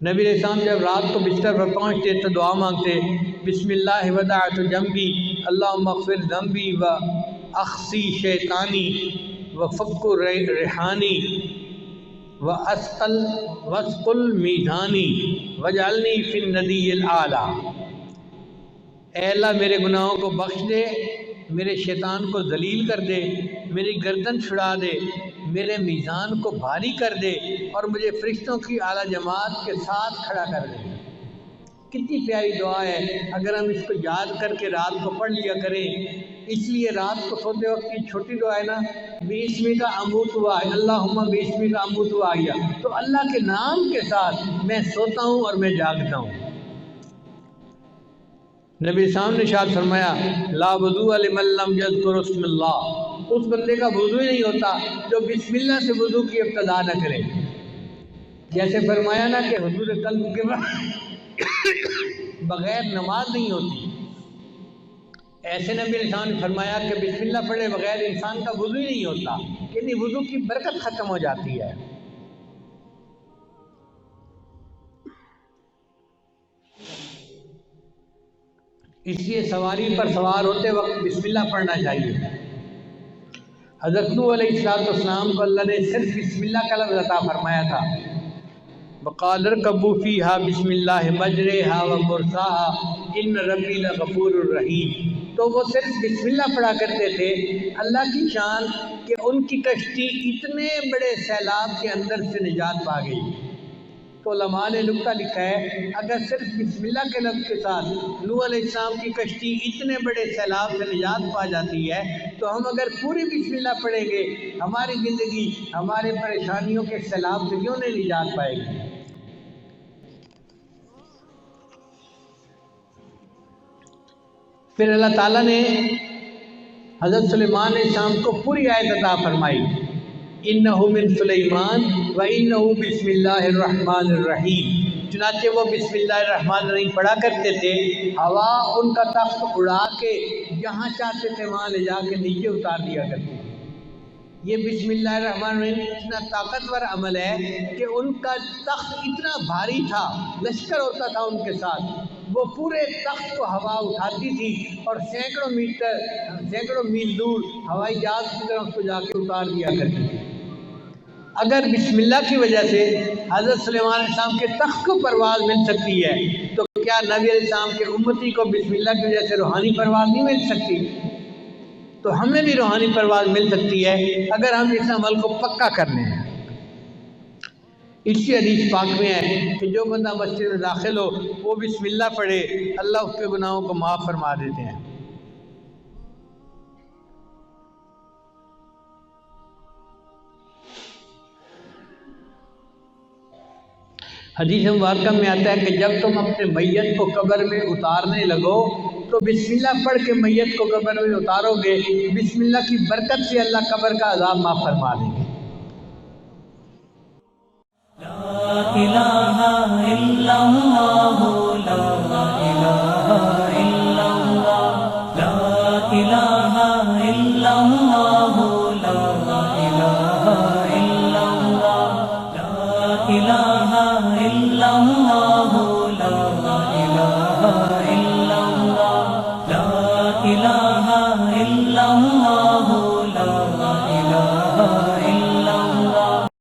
نبی علیہ السلام جب رات کو بستر پر پہنچتے تو دعا مانگتے، بسم اللہ ودعت جنبی اللہم اغفر ذنبی و اخسی شیطانی و فک ریحانی و اسقل میزانی وجعلنی فی الندی الاعلیٰ۔ اے اللہ میرے گناہوں کو بخش دے، میرے شیطان کو ذلیل کر دے، میری گردن چھڑا دے، میرے میزان کو بھاری کر دے اور مجھے فرشتوں کی اعلیٰ جماعت کے ساتھ کھڑا کر دے۔ کتنی پیاری دعا ہے، اگر ہم اس کو یاد کر کے رات کو پڑھ لیا کریں۔ اس لیے رات کو سوتے وقت کی چھوٹی دعا ہے نا، بِاسْمِکَ کا اموت ہوا ہے، اللہم بِاسْمِکَ کا اموت ہوا آیا، تو اللہ کے نام کے ساتھ میں سوتا ہوں اور میں جاگتا ہوں۔ نبی السلام نے ارشاد فرمایا، لا وضوء لمن لم یذکر اسم اللہ، اس بندے کا وضو ہی نہیں ہوتا جو بسم اللہ سے وضو کی ابتدا نہ کرے۔ جیسے فرمایا نا کہ حضور قلب کے بغیر نماز نہیں ہوتی، ایسے نبی علیہ السلام نے فرمایا کہ بسم اللہ پڑھے بغیر انسان کا وضو ہی نہیں ہوتا، یعنی وضو کی برکت ختم ہو جاتی ہے۔ اس لیے سواری پر سوار ہوتے وقت بسم اللہ پڑھنا چاہیے۔ حضرت نوح علیہ السلام کو اللہ نے صرف بسم اللہ کا لفظ عطا فرمایا تھا، وقال اركبوا فيها بسم الله مجريها ومرساها ان ربي لغفور رحیم، تو وہ صرف بسم اللہ پڑھا کرتے تھے۔ اللہ کی شان کہ ان کی کشتی اتنے بڑے سیلاب کے اندر سے نجات پا گئی۔ تو علماء نے نکتہ لکھا ہے، اگر صرف بسم اللہ کے لفظ کے ساتھ نوح علیہ السلام کی کشتی اتنے بڑے سیلاب سے نجات پا جاتی ہے، تو ہم اگر پوری بسم اللہ پڑھیں گے، ہماری زندگی ہمارے پریشانیوں کے سیلاب سے کیوں نہیں نجات پائے گی؟ پھر اللہ تعالیٰ نے حضرت سلیمان علیہ السلام کو پوری آیت عطا فرمائی، اِنَّهُ مِن سُلَيْمَانَ وَإِنَّهُ بِسْمِ اللَّهِ الرَّحْمَنِ الرَّحِيمِ، چنانچہ وہ بسم اللہ الرحمن الرحیم پڑھا کرتے تھے، ہوا ان کا تخت اڑا کے جہاں چاہتے تھے وہاں لے جا کے نیچے اتار دیا کرتے تھے۔ یہ بسم اللہ الرحمن الرحیم اتنا طاقتور عمل ہے کہ ان کا تخت اتنا بھاری تھا، لشکر ہوتا تھا ان کے ساتھ، وہ پورے تخت کو ہوا اٹھاتی تھی اور سینکڑوں میل دور ہوائی جہاز کی طرف کو جا کے اتار دیا کرتی تھی۔ اگر بسم اللہ کی وجہ سے حضرت سلیمان علیہ السلام کے تخت کو پرواز مل سکتی ہے، تو کیا نبی علیہ السلام کے امتی کو بسم اللہ کی وجہ سے روحانی پرواز نہیں مل سکتی؟ تو ہمیں بھی روحانی پرواز مل سکتی ہے اگر ہم اس عمل کو پکا کر لیں۔ اسی حدیث پاک میں ہے کہ جو بندہ مسجد میں داخل ہو وہ بسم اللہ پڑھے، اللہ اس کے گناہوں کو معاف فرما دیتے ہیں۔ حدیث مبارکہ میں آتا ہے کہ جب تم اپنے میت کو قبر میں اتارنے لگو تو بسم اللہ پڑھ کے میت کو قبر میں اتارو گے، بسم اللہ کی برکت سے اللہ قبر کا عذاب معاف فرما دیں گے۔ لا الہ الا اللہ، لا الہ الا اللہ، لا الہ الا اللہ، لا الہ الا اللہ، لا الہ الا اللہ۔